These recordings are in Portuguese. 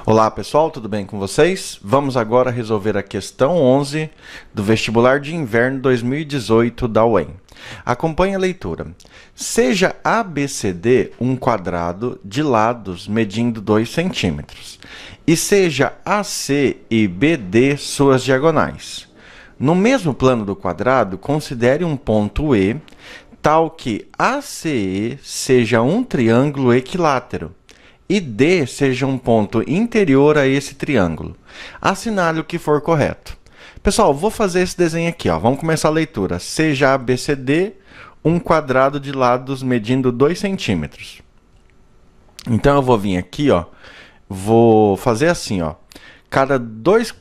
Olá pessoal, tudo bem com vocês? Vamos agora resolver a questão 11 do Vestibular de Inverno 2018 da UEM. Acompanhe a leitura. Seja ABCD um quadrado de lados medindo 2 centímetros e seja AC e BD suas diagonais. No mesmo plano do quadrado, considere um ponto E tal que ACE seja um triângulo equilátero e D seja um ponto interior a esse triângulo. Assinale o que for correto. Pessoal, vou fazer esse desenho aqui, ó. Vamos começar a leitura. Seja ABCD um quadrado de lados medindo 2 centímetros. Então, eu vou vir aqui, ó. Vou fazer assim, ó. Cada dois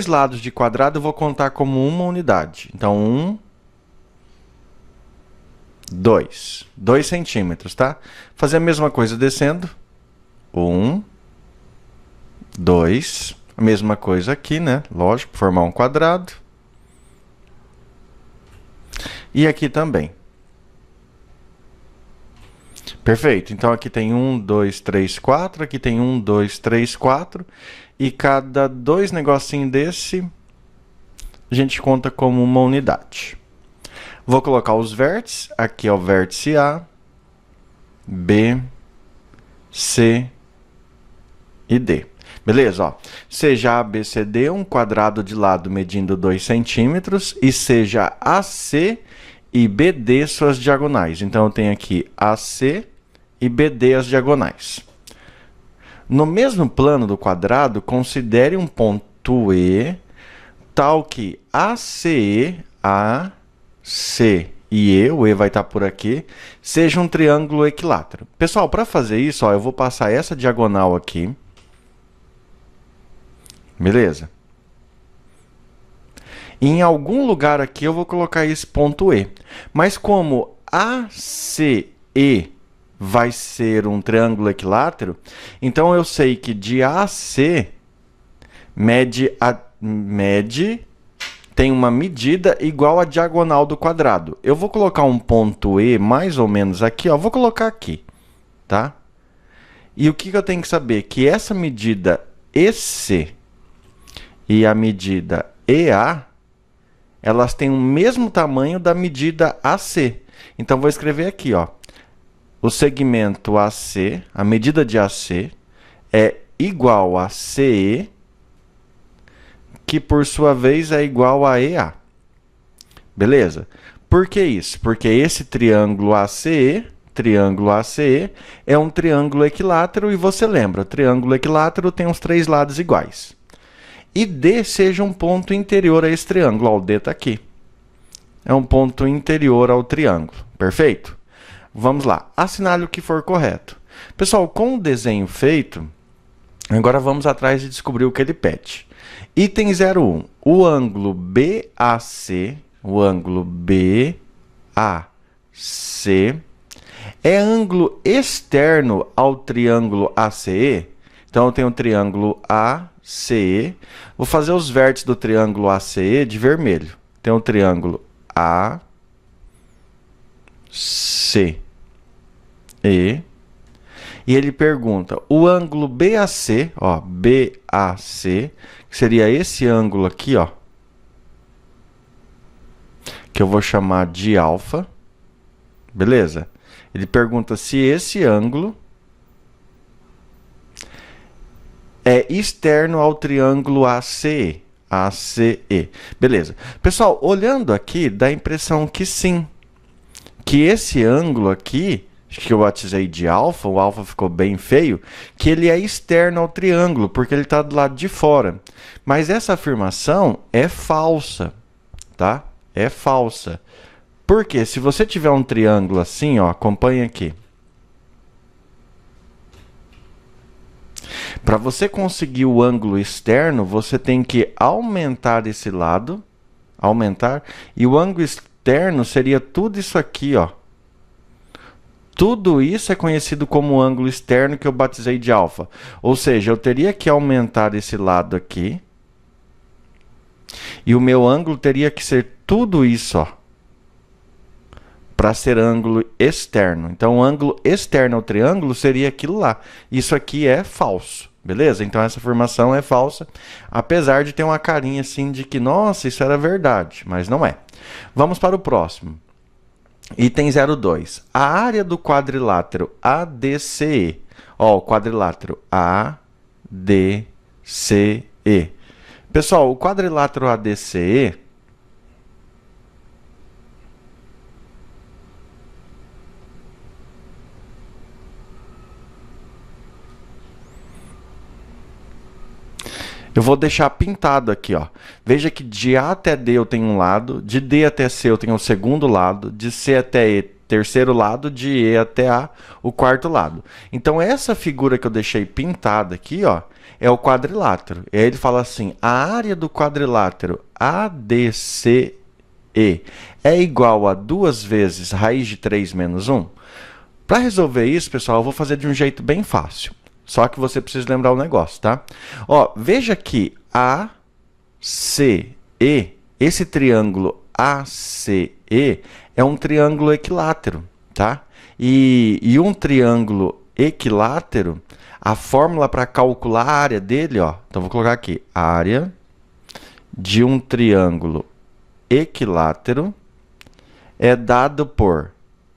lados de quadrado eu vou contar como uma unidade. Então, 2 centímetros, tá? Fazer a mesma coisa descendo. 2, a mesma coisa aqui, né? Lógico, formar um quadrado. E aqui também. Perfeito. Então, aqui tem 1, 2, 3, 4. Aqui tem 1, 2, 3, 4. E cada dois negocinhos desse, a gente conta como uma unidade. Vou colocar os vértices. Aqui é o vértice A, B, C e D. Beleza? Ó. Seja ABCD um quadrado de lado medindo 2 centímetros e seja AC e BD suas diagonais. Então, eu tenho aqui AC e BD as diagonais. No mesmo plano do quadrado, considere um ponto E tal que ACE, AC e E, o E vai estar por aqui, seja um triângulo equilátero. Pessoal, para fazer isso, ó, eu vou passar essa diagonal aqui. Beleza? E em algum lugar aqui eu vou colocar esse ponto E. Mas como ACE vai ser um triângulo equilátero, então eu sei que de AC tem uma medida igual à diagonal do quadrado. Eu vou colocar um ponto E mais ou menos aqui, ó, vou colocar aqui, tá? E o que eu tenho que saber? Que essa medida EC e a medida EA, elas têm o mesmo tamanho da medida AC. Então, vou escrever aqui, ó. O segmento AC, a medida de AC, é igual a CE, que por sua vez é igual a EA. Beleza? Por que isso? Porque esse triângulo ACE é um triângulo equilátero e você lembra, triângulo equilátero tem os 3 lados iguais. E D seja um ponto interior a esse triângulo. Ó, o D está aqui. É um ponto interior ao triângulo. Perfeito? Vamos lá. Assinale o que for correto. Pessoal, com o desenho feito, agora vamos atrás de descobrir o que ele pede. Item 01. O ângulo BAC, é ângulo externo ao triângulo ACE. Então, eu tenho o triângulo ACE. Vou fazer os vértices do triângulo ACE de vermelho. Tem o triângulo ACE. E ele pergunta, o ângulo BAC, ó, BAC, que seria esse ângulo aqui, ó, que eu vou chamar de alfa. Beleza? Ele pergunta se esse ângulo é externo ao triângulo ACE. Beleza. Pessoal, olhando aqui, dá a impressão que sim. Que esse ângulo aqui, que eu batizei de alfa, o alfa ficou bem feio, que ele é externo ao triângulo, porque ele está do lado de fora. Mas essa afirmação é falsa, tá? É falsa. Porque se você tiver um triângulo assim, ó, acompanha aqui. Para você conseguir o ângulo externo, você tem que aumentar esse lado, e o ângulo externo seria tudo isso aqui, ó. Tudo isso é conhecido como ângulo externo que eu batizei de alfa. Ou seja, eu teria que aumentar esse lado aqui, e o meu ângulo teria que ser tudo isso, ó, para ser ângulo externo. Então, o ângulo externo ao triângulo seria aquilo lá. Isso aqui é falso. Beleza? Então essa afirmação é falsa, apesar de ter uma carinha assim de que, nossa, isso era verdade, mas não é. Vamos para o próximo. Item 02. A área do quadrilátero ADCE. Ó, o quadrilátero ADCE. Pessoal, o quadrilátero ADCE... Eu vou deixar pintado aqui, ó. Veja que de A até D eu tenho um lado, de D até C eu tenho o segundo lado, de C até E, terceiro lado, de E até A, o quarto lado. Então, essa figura que eu deixei pintada aqui, ó, é o quadrilátero. E aí ele fala assim, a área do quadrilátero ADCE é igual a 2 vezes raiz de 3 menos 1? Para resolver isso, pessoal, eu vou fazer de um jeito bem fácil. Só que você precisa lembrar um negócio, tá? Ó, veja que ACE, esse triângulo ACE é um triângulo equilátero, tá? E um triângulo equilátero, a fórmula para calcular a área dele, ó, então vou colocar aqui, área de um triângulo equilátero é dado por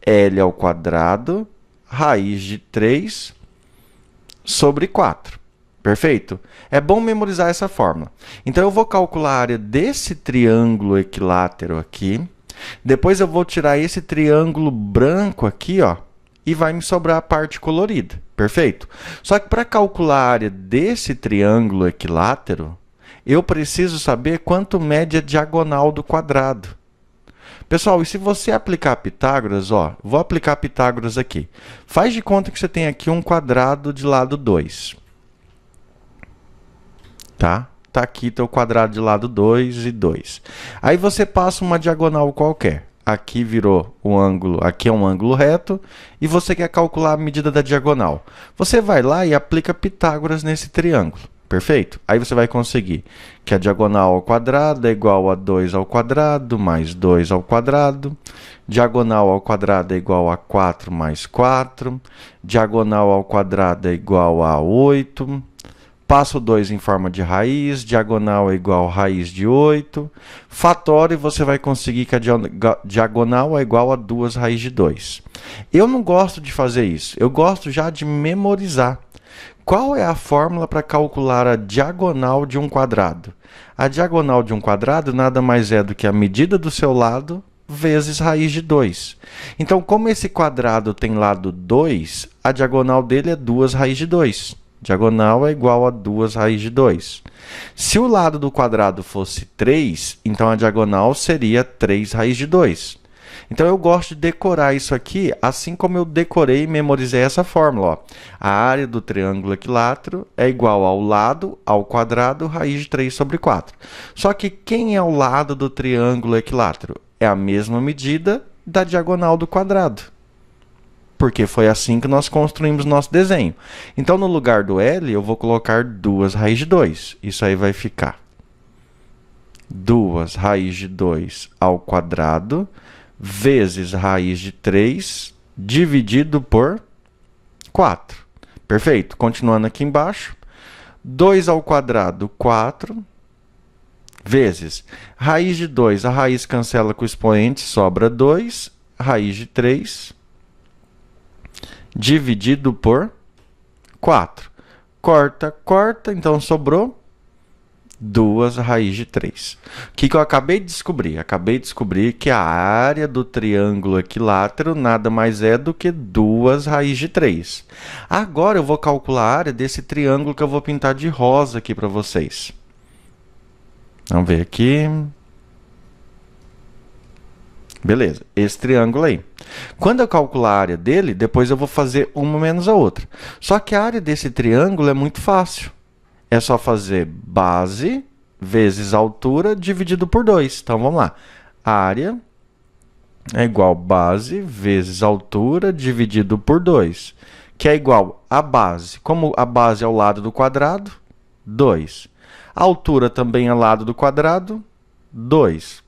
L ao quadrado, raiz de 3 sobre 4. Perfeito? É bom memorizar essa fórmula. Então, eu vou calcular a área desse triângulo equilátero aqui. Depois, eu vou tirar esse triângulo branco aqui, ó, e vai me sobrar a parte colorida. Perfeito? Só que para calcular a área desse triângulo equilátero, eu preciso saber quanto mede a diagonal do quadrado. Pessoal, e se você aplicar Pitágoras, ó, vou aplicar Pitágoras aqui. Faz de conta que você tem aqui um quadrado de lado 2. Tá? Tá aqui teu quadrado de lado 2 e 2. Aí você passa uma diagonal qualquer. Aqui virou um ângulo, aqui é um ângulo reto, e você quer calcular a medida da diagonal. Você vai lá e aplica Pitágoras nesse triângulo. Perfeito? Aí você vai conseguir que a diagonal ao quadrado é igual a 2 ao quadrado mais 2 ao quadrado. Diagonal ao quadrado é igual a 4 mais 4. Diagonal ao quadrado é igual a 8. Passa o 2 em forma de raiz. Diagonal é igual a raiz de 8. Fatório e você vai conseguir que a diagonal é igual a 2 raiz de 2. Eu não gosto de fazer isso. Eu gosto já de memorizar. Qual é a fórmula para calcular a diagonal de um quadrado? A diagonal de um quadrado nada mais é do que a medida do seu lado vezes raiz de 2. Então, como esse quadrado tem lado 2, a diagonal dele é 2 raiz de 2. Diagonal é igual a 2 raiz de 2. Se o lado do quadrado fosse 3, então a diagonal seria 3 raiz de 2. Então, eu gosto de decorar isso aqui, assim como eu decorei e memorizei essa fórmula. Ó. A área do triângulo equilátero é igual ao lado ao quadrado raiz de 3 sobre 4. Só que quem é o lado do triângulo equilátero? É a mesma medida da diagonal do quadrado. Porque foi assim que nós construímos nosso desenho. Então, no lugar do L, eu vou colocar 2 raiz de 2. Isso aí vai ficar 2 raiz de 2 ao quadrado vezes raiz de 3 dividido por 4. Perfeito? Continuando aqui embaixo. 2 ao quadrado, 4, vezes raiz de 2. A raiz cancela com o expoente, sobra 2. Raiz de 3 dividido por 4. Corta, corta, então sobrou 2 raiz de 3. O que eu acabei de descobrir? Acabei de descobrir que a área do triângulo equilátero nada mais é do que 2 raiz de 3. Agora eu vou calcular a área desse triângulo que eu vou pintar de rosa aqui para vocês. Vamos ver aqui. Beleza, esse triângulo aí. Quando eu calcular a área dele, depois eu vou fazer uma menos a outra. Só que a área desse triângulo é muito fácil. É só fazer base vezes altura dividido por 2. Então, vamos lá. A área é igual a base vezes altura dividido por 2, que é igual a base. Como a base é ao lado do quadrado, 2. A altura também é ao lado do quadrado, 2.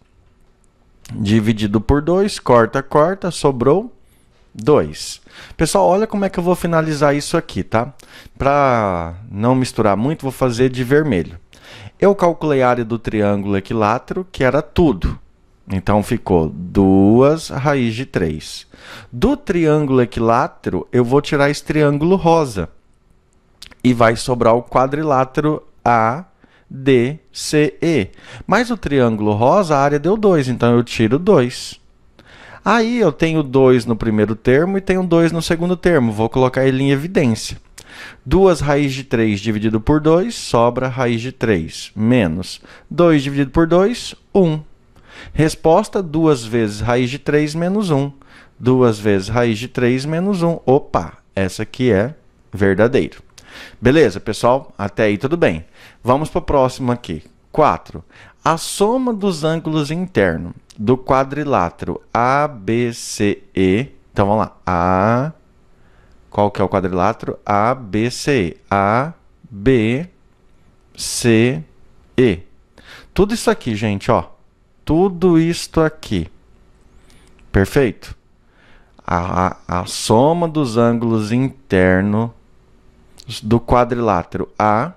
Dividido por 2, corta, corta, sobrou 2. Pessoal, olha como é que eu vou finalizar isso aqui, tá? Para não misturar muito, vou fazer de vermelho. Eu calculei a área do triângulo equilátero, que era tudo. Então, ficou 2 raiz de 3. Do triângulo equilátero, eu vou tirar esse triângulo rosa. E vai sobrar o quadrilátero ADCE. Mas o triângulo rosa, a área deu 2, então eu tiro 2. Aí eu tenho 2 no primeiro termo e tenho 2 no segundo termo. Vou colocar ele em evidência. 2 raiz de 3 dividido por 2, sobra raiz de 3. Menos 2 dividido por 2, 1. Resposta, 2 vezes raiz de 3 menos 1. 2 vezes raiz de 3 menos 1. Opa, essa aqui é verdadeiro. Beleza, pessoal? Até aí tudo bem. Vamos para o próximo aqui. 4. A soma dos ângulos internos do quadrilátero ABCE. Então, vamos lá. Qual que é o quadrilátero? ABCE. ABCE. Tudo isso aqui, gente, ó. Tudo isto aqui. Perfeito? A soma dos ângulos internos do quadrilátero ABCE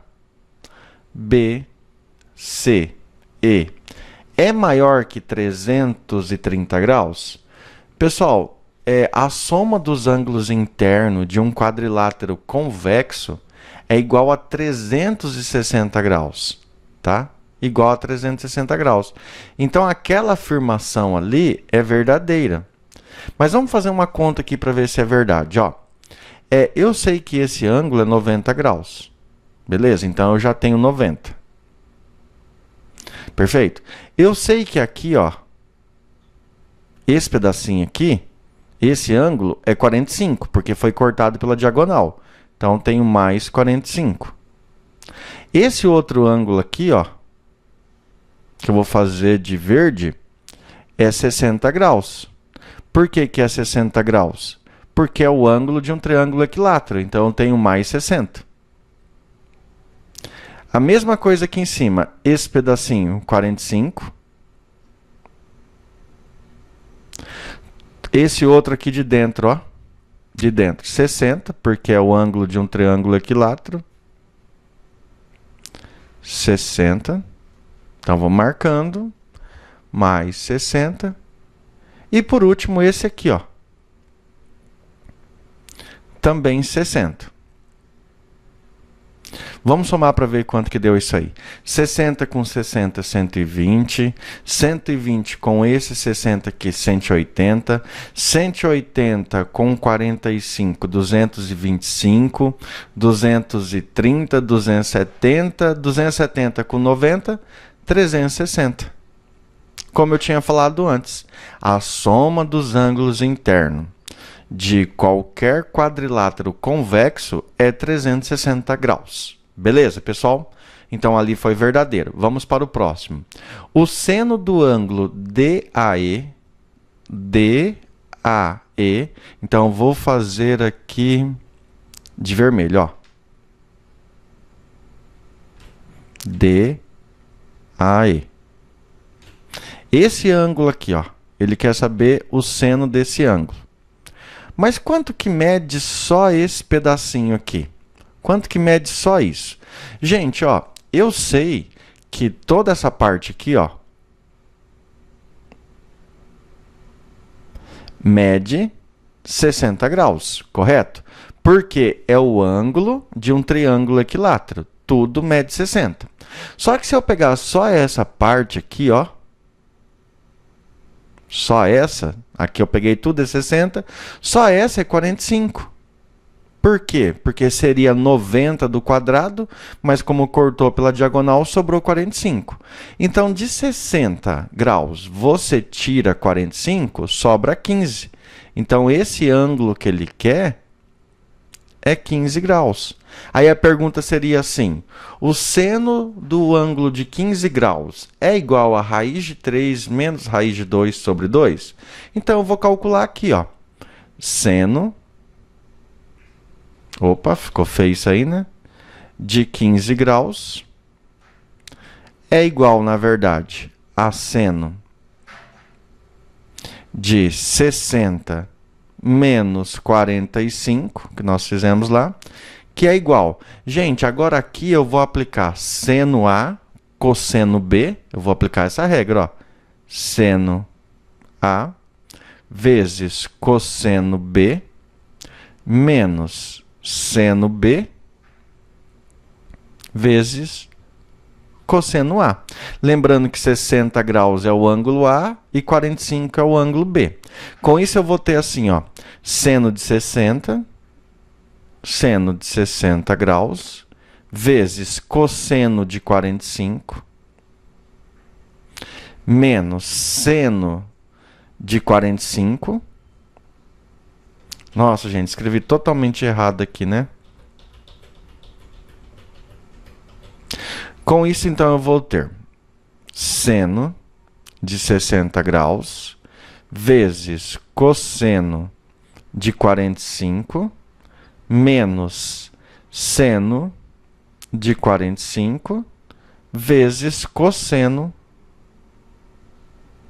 é maior que 330 graus? Pessoal, a soma dos ângulos internos de um quadrilátero convexo é igual a 360 graus, tá? Igual a 360 graus. Então, aquela afirmação ali é verdadeira. Mas vamos fazer uma conta aqui para ver se é verdade, ó. Eu sei que esse ângulo é 90 graus. Beleza? Então, eu já tenho 90. Perfeito? Eu sei que aqui, ó, esse pedacinho aqui, esse ângulo é 45, porque foi cortado pela diagonal. Então, tenho mais 45. Esse outro ângulo aqui, ó, que eu vou fazer de verde, é 60 graus. Por que que é 60 graus? Porque é o ângulo de um triângulo equilátero, então eu tenho mais 60. A mesma coisa aqui em cima, esse pedacinho, 45. Esse outro aqui de dentro, ó, de dentro, 60, porque é o ângulo de um triângulo equilátero. 60. Então, vou marcando, mais 60. E por último, esse aqui, ó, também 60. Vamos somar para ver quanto que deu isso aí. 60 com 60, 120. 120 com esse 60 aqui, 180. 180 com 45, 225. 230, 270. 270 com 90, 360. Como eu tinha falado antes, a soma dos ângulos internos de qualquer quadrilátero convexo é 360 graus. Beleza, pessoal? Então, ali foi verdadeiro. Vamos para o próximo. O seno do ângulo DAE, então, vou fazer aqui de vermelho, ó. DAE. Esse ângulo aqui, ó, ele quer saber o seno desse ângulo. Mas quanto que mede só esse pedacinho aqui? Quanto que mede só isso? Gente, ó, eu sei que toda essa parte aqui, ó, mede 60 graus, correto? Porque é o ângulo de um triângulo equilátero. Tudo mede 60. Só que se eu pegar só essa parte aqui, ó, só essa, aqui eu peguei tudo é 60, só essa é 45. Por quê? Porque seria 90 do quadrado, mas como cortou pela diagonal, sobrou 45. Então, de 60 graus, você tira 45, sobra 15. Então, esse ângulo que ele quer é 15 graus. Aí a pergunta seria assim: o seno do ângulo de 15 graus é igual a raiz de 3 menos raiz de 2 sobre 2? Então, eu vou calcular aqui, ó. Seno... Opa, ficou feio isso aí, né? De 15 graus é igual, na verdade, a seno de 60 menos 45, que nós fizemos lá, que é igual. Gente, agora aqui eu vou aplicar seno A, cosseno B, eu vou aplicar essa regra, ó. Seno A vezes cosseno B menos seno B vezes cosseno A. Lembrando que 60 graus é o ângulo A e 45 é o ângulo B. Com isso eu vou ter assim, ó, seno de 60 graus vezes cosseno de 45 menos seno de 45. Nossa, gente, escrevi totalmente errado aqui, né? Com isso, então, eu vou ter seno de 60 graus vezes cosseno de 45 menos seno de 45 vezes cosseno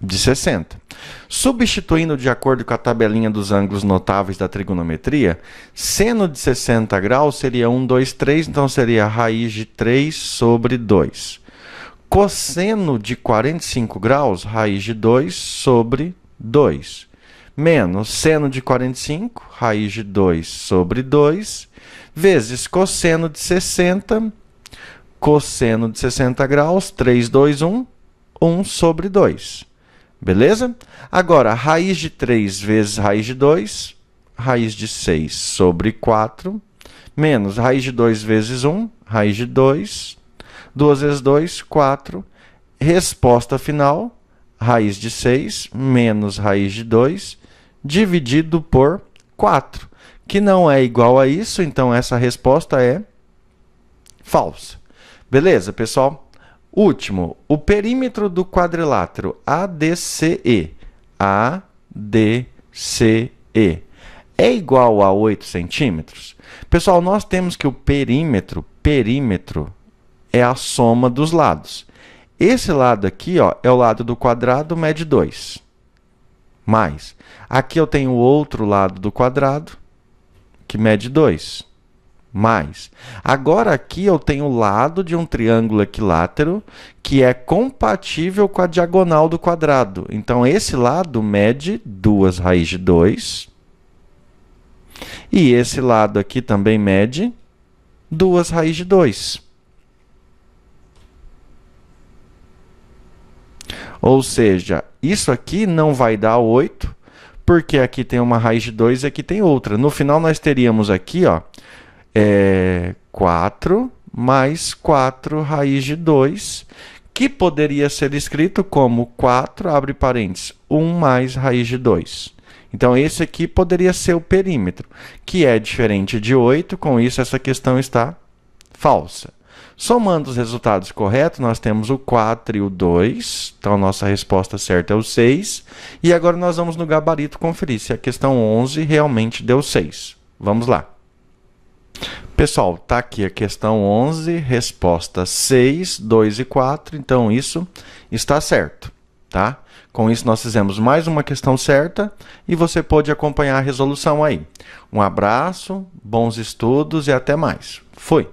de 60. Substituindo de acordo com a tabelinha dos ângulos notáveis da trigonometria, seno de 60 graus seria 1, 2, 3, então seria raiz de 3 sobre 2. Cosseno de 45 graus, raiz de 2 sobre 2. Menos seno de 45, raiz de 2 sobre 2, vezes cosseno de 60, cosseno de 60 graus, 3, 2, 1, 1 sobre 2. Beleza? Agora, raiz de 3 vezes raiz de 2, raiz de 6 sobre 4, menos raiz de 2 vezes 1, raiz de 2, 2 vezes 2, 4. Resposta final, raiz de 6 menos raiz de 2, dividido por 4, que não é igual a isso, então essa resposta é falsa. Beleza, pessoal? Último, o perímetro do quadrilátero ADCE, é igual a 8 centímetros? Pessoal, nós temos que o perímetro é a soma dos lados. Esse lado aqui, ó, é o lado do quadrado, mede 2. Mais, aqui eu tenho o outro lado do quadrado, que mede 2. Mais. Agora aqui eu tenho o lado de um triângulo equilátero que é compatível com a diagonal do quadrado. Então, esse lado mede 2 raiz de 2. E esse lado aqui também mede 2 raiz de 2. Ou seja, isso aqui não vai dar 8, porque aqui tem uma raiz de 2 e aqui tem outra. No final, nós teríamos aqui, ó, 4 mais 4 raiz de 2, que poderia ser escrito como 4, abre parênteses, 1 mais raiz de 2. Então, esse aqui poderia ser o perímetro, que é diferente de 8, com isso essa questão está falsa. Somando os resultados corretos, nós temos o 4 e o 2, então a nossa resposta certa é o 6. E agora nós vamos no gabarito conferir se a questão 11 realmente deu 6. Vamos lá. Pessoal, está aqui a questão 11, resposta 6, 2 e 4, então isso está certo, tá? Com isso nós fizemos mais uma questão certa e você pode acompanhar a resolução aí. Um abraço, bons estudos e até mais. Fui!